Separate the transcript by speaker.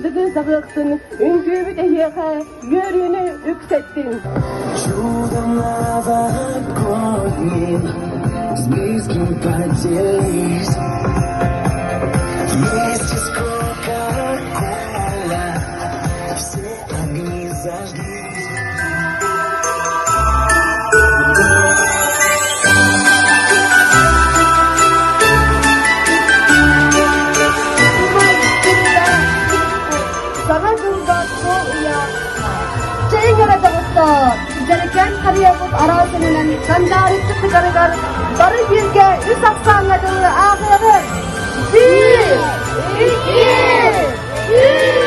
Speaker 1: Dıgı zağıqsın, üngübü de yeğe, yörünü yükselttin.
Speaker 2: Чудом новогодним с близким поделись. Вместе с Кока-Кола все огни зажглись.
Speaker 1: Sana yılda sol uyanma. Şeyin yaradığımızda, güzelken kariyabız arasının sandaritli kıdarıgar, barı birge üst aksanladığını ahırı. Bir, iki, üç.